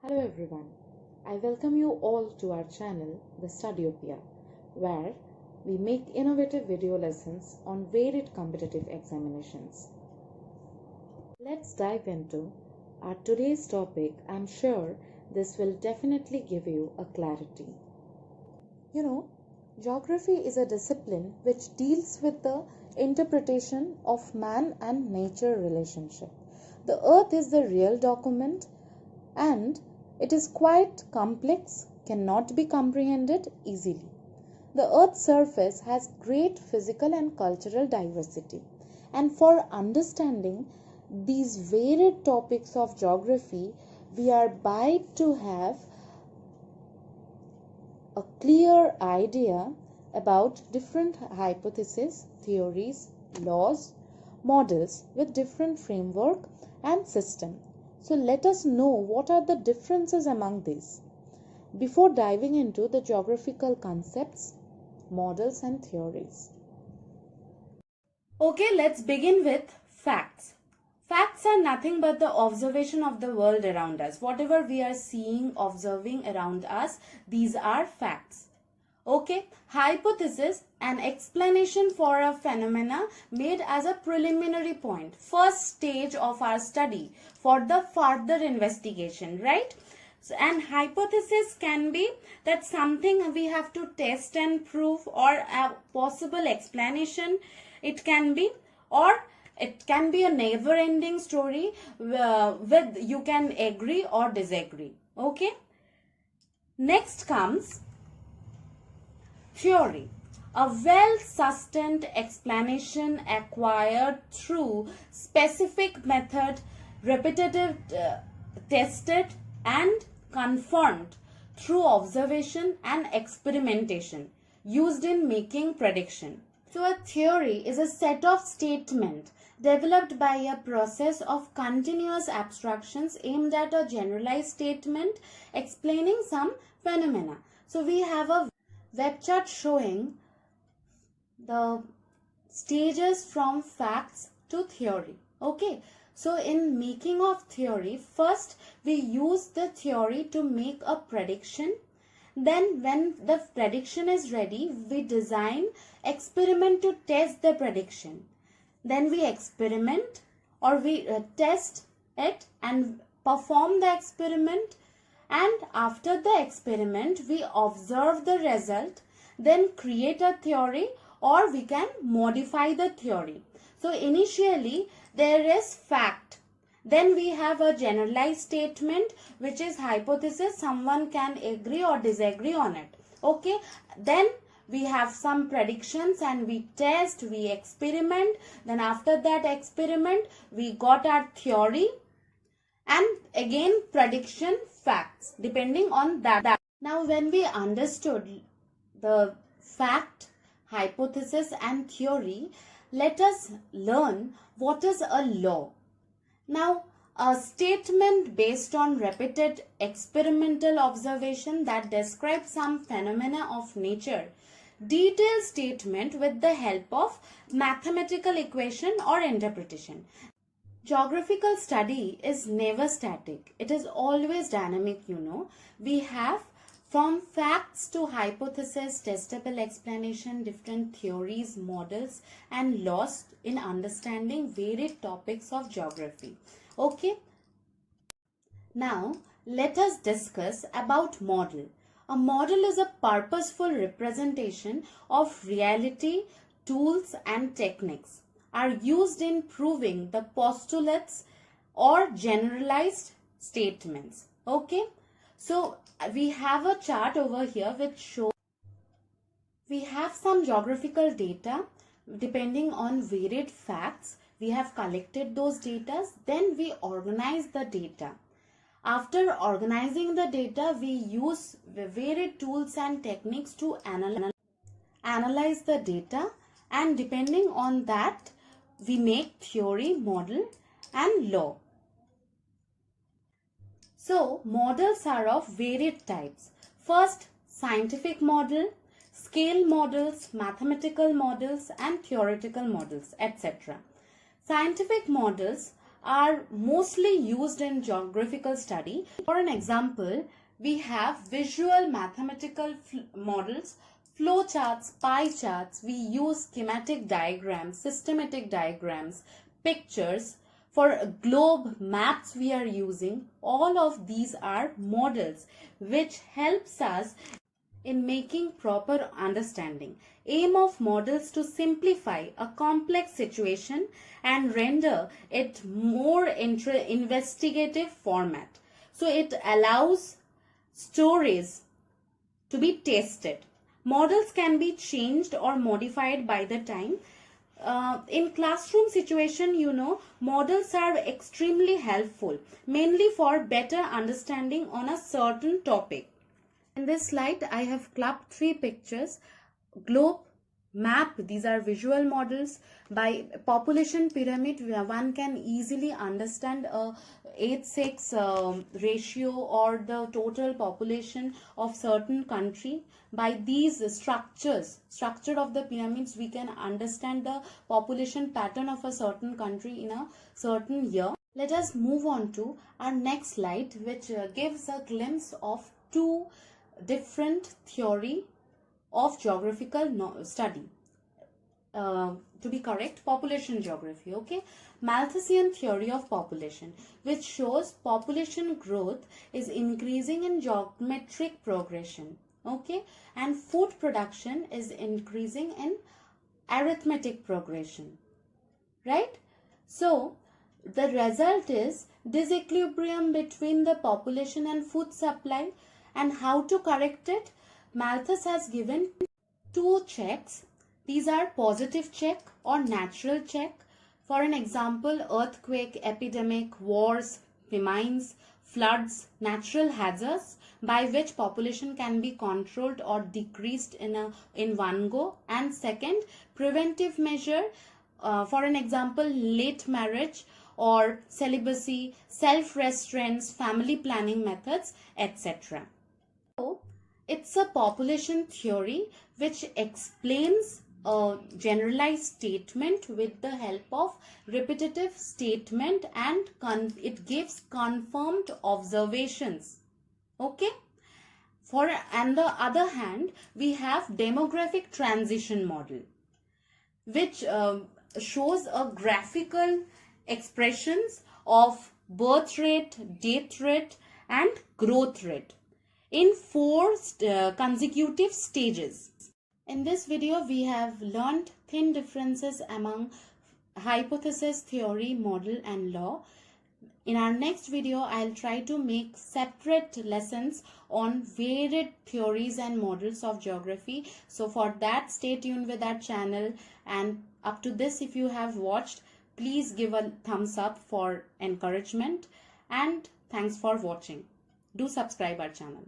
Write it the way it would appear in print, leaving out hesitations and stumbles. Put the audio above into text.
Hello everyone, I welcome you all to our channel, the Studyopia, where we make innovative video lessons on varied competitive examinations. Let's dive into our today's topic. I'm sure this will definitely give you a clarity. Geography is a discipline which deals with the interpretation of man and nature relationship. The earth is the real document and it is quite complex, cannot be comprehended easily. The earth's surface has great physical and cultural diversity, and for understanding these varied topics of geography, we are bound to have a clear idea about different hypotheses, theories, laws, models with different framework and system. So let us know what are the differences among these before diving into the geographical concepts, models and theories. Okay, let's begin with facts. Facts are nothing but the observation of the world around us. Whatever we are seeing, observing around us, these are facts. Okay, hypothesis, an explanation for a phenomena made as a preliminary point, first stage of our study for the further investigation, right? So, and hypothesis can be that something we have to test and prove, or a possible explanation it can be, or it can be a never-ending story with you can agree or disagree. Okay. Next comes theory, a well-sustained explanation acquired through specific method, repetitive, tested and confirmed through observation and experimentation, used in making prediction. So a theory is a set of statements developed by a process of continuous abstractions aimed at a generalized statement explaining some phenomena. So we have a web chart showing the stages from facts to theory. Okay, so in making of theory, first we use the theory to make a prediction. Then when the prediction is ready, we design experiment to test the prediction. Then we experiment or we test it and perform the experiment, and after the experiment we observe the result, then create a theory or we can modify the theory. So initially there is fact, then we have a generalized statement which is hypothesis, someone can agree or disagree on it. Okay, then we have some predictions and we test, we experiment, then after that experiment we got our theory and again prediction, facts, depending on that. Now when we understood the fact, hypothesis and theory, let us learn what is a law. Now, a statement based on repeated experimental observation that describes some phenomena of nature. Detailed statement with the help of mathematical equation or interpretation. Geographical study is never static. It is always dynamic, We have from facts to hypothesis, testable explanation, different theories, models and laws in understanding varied topics of geography. Okay. Now, let us discuss about model. A model is a purposeful representation of reality. Tools and techniques are used in proving the postulates or generalized statements. Okay. So, we have a chart over here which shows we have some geographical data depending on varied facts. We have collected those data, then we organize the data. After organizing the data, we use varied tools and techniques to analyze the data, and depending on that, we make theory, model and law. So, models are of varied types. First, scientific model, scale models, mathematical models and theoretical models, etc. Scientific models are mostly used in geographical study. For an example, we have visual mathematical models, flow charts, pie charts. We use schematic diagrams, systematic diagrams, pictures. For globe maps we are using. All of these are models which helps us in making proper understanding. Aim of models to simplify a complex situation and render it more investigative format. So it allows stories to be tested. Models can be changed or modified by the time. In classroom situation, models are extremely helpful, mainly for better understanding on a certain topic. In this slide, I have clubbed 3 pictures. Globe, map, these are visual models. By population pyramid, one can easily understand a 8:6 ratio or the total population of certain country. By these structure of the pyramids, we can understand the population pattern of a certain country in a certain year. Let us move on to our next slide, which gives a glimpse of 2 different theory of geographical study. To be correct, population geography. Okay, Malthusian theory of population, which shows population growth is increasing in geometric progression. Okay, and food production is increasing in arithmetic progression. Right? So the result is disequilibrium between the population and food supply. And how to correct it? Malthus has given 2 checks. These are positive check or natural check. For an example, earthquake, epidemic, wars, famines, floods, natural hazards by which population can be controlled or decreased in one go. And second, preventive measure. For an example, late marriage or celibacy, self-restraints, family planning methods, etc. So, it's a population theory which explains a generalized statement with the help of repetitive statement, and it gives confirmed observations. Okay? On the other hand, we have demographic transition model, which shows a graphical expressions of birth rate, death rate, and growth rate in 4 consecutive stages. In this video, we have learned thin differences among hypothesis, theory, model, and law. In our next video, I'll try to make separate lessons on varied theories and models of geography. So for that, stay tuned with our channel. And up to this, if you have watched, please give a thumbs up for encouragement. And thanks for watching. Do subscribe our channel.